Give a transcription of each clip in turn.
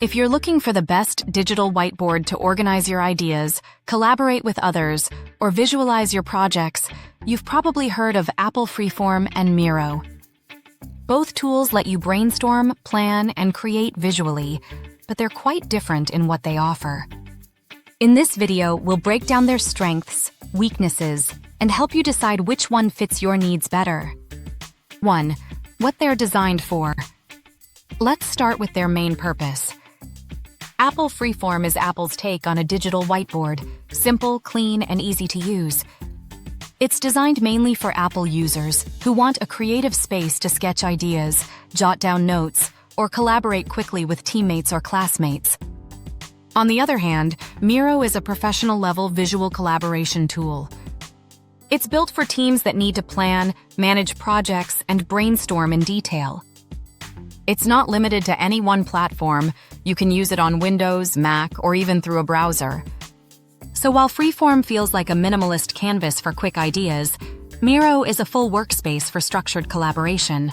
If you're looking for the best digital whiteboard to organize your ideas, collaborate with others, or visualize your projects, you've probably heard of Apple Freeform and Miro. Both tools let you brainstorm, plan, and create visually, but they're quite different in what they offer. In this video, we'll break down their strengths, weaknesses, and help you decide which one fits your needs better. 1. What they're designed for. Let's start with their main purpose. Apple Freeform is Apple's take on a digital whiteboard, simple, clean, and easy to use. It's designed mainly for Apple users who want a creative space to sketch ideas, jot down notes, or collaborate quickly with teammates or classmates. On the other hand, Miro is a professional-level visual collaboration tool. It's built for teams that need to plan, manage projects, and brainstorm in detail. It's not limited to any one platform. You can use it on Windows, Mac, or even through a browser. So while Freeform feels like a minimalist canvas for quick ideas, Miro is a full workspace for structured collaboration.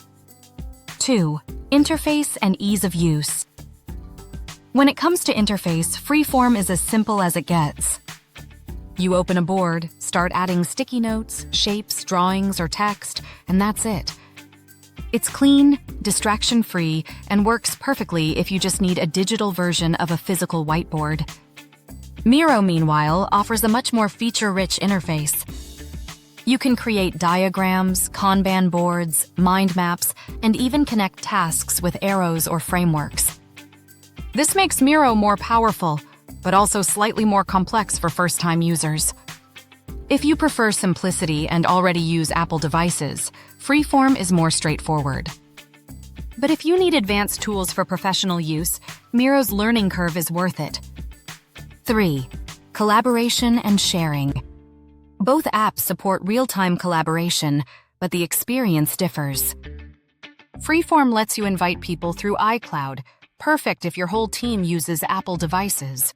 2. Interface and ease of use. When it comes to interface, Freeform is as simple as it gets. You open a board, start adding sticky notes, shapes, drawings, or text, and that's it. It's clean, distraction-free, and works perfectly if you just need a digital version of a physical whiteboard. Miro, meanwhile, offers a much more feature-rich interface. You can create diagrams, Kanban boards, mind maps, and even connect tasks with arrows or frameworks. This makes Miro more powerful, but also slightly more complex for first-time users. If you prefer simplicity and already use Apple devices, Freeform is more straightforward. But if you need advanced tools for professional use, Miro's learning curve is worth it. 3. Collaboration and sharing. Both apps support real-time collaboration, but the experience differs. Freeform lets you invite people through iCloud, perfect if your whole team uses Apple devices.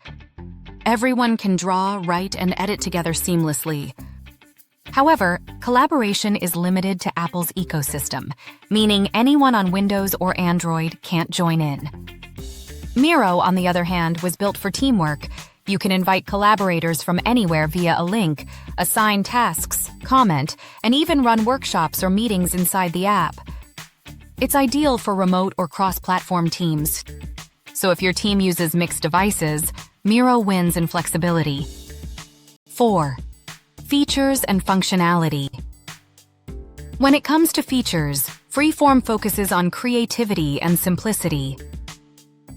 Everyone can draw, write, and edit together seamlessly. However, collaboration is limited to Apple's ecosystem, meaning anyone on Windows or Android can't join in. Miro, on the other hand, was built for teamwork. You can invite collaborators from anywhere via a link, assign tasks, comment, and even run workshops or meetings inside the app. It's ideal for remote or cross-platform teams. So if your team uses mixed devices, Miro wins in flexibility. 4. Features and functionality. When it comes to features, Freeform focuses on creativity and simplicity.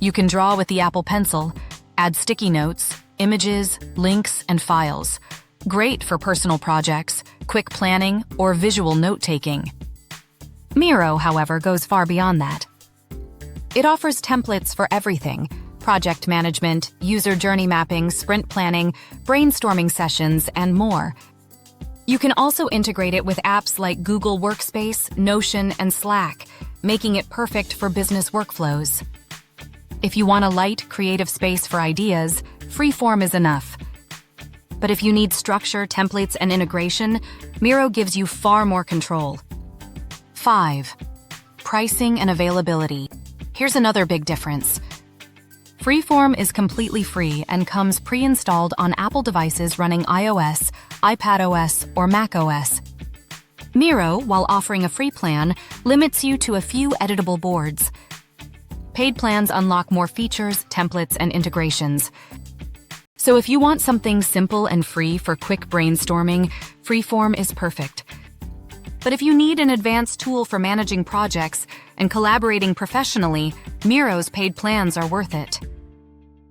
You can draw with the Apple Pencil, add sticky notes, images, links, and files. Great for personal projects, quick planning, or visual note-taking. Miro, however, goes far beyond that. It offers templates for everything: project management, user journey mapping, sprint planning, brainstorming sessions, and more. You can also integrate it with apps like Google Workspace, Notion, and Slack, making it perfect for business workflows. If you want a light, creative space for ideas, Freeform is enough. But if you need structure, templates, and integration, Miro gives you far more control. 5. Pricing and availability. Here's another big difference. Freeform is completely free and comes pre-installed on Apple devices running iOS, iPadOS, or macOS. Miro, while offering a free plan, limits you to a few editable boards. Paid plans unlock more features, templates, and integrations. So if you want something simple and free for quick brainstorming, Freeform is perfect. But if you need an advanced tool for managing projects and collaborating professionally, Miro's paid plans are worth it.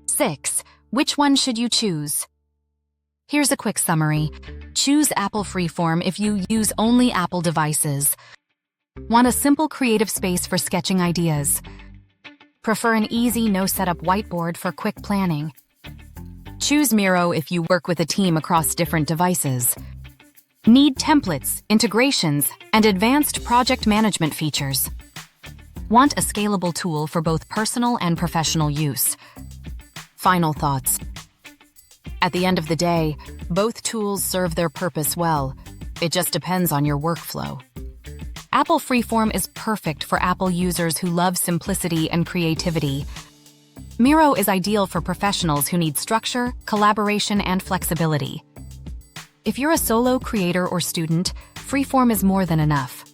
6. Which one should you choose? Here's a quick summary. Choose Apple Freeform if you use only Apple devices. Want a simple creative space for sketching ideas. Prefer an easy, no-setup whiteboard for quick planning. Choose Miro if you work with a team across different devices. Need templates, integrations, and advanced project management features. Want a scalable tool for both personal and professional use. Final thoughts. At the end of the day, both tools serve their purpose well. It just depends on your workflow. Apple Freeform is perfect for Apple users who love simplicity and creativity. Miro is ideal for professionals who need structure, collaboration, and flexibility. If you're a solo creator or student, Freeform is more than enough.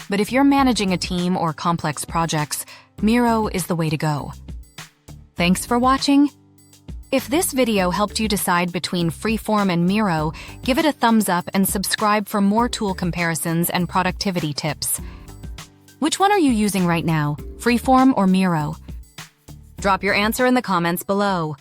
But if you're managing a team or complex projects, Miro is the way to go. Thanks for watching. If this video helped you decide between Freeform and Miro, give it a thumbs up and subscribe for more tool comparisons and productivity tips. Which one are you using right now, Freeform or Miro? Drop your answer in the comments below.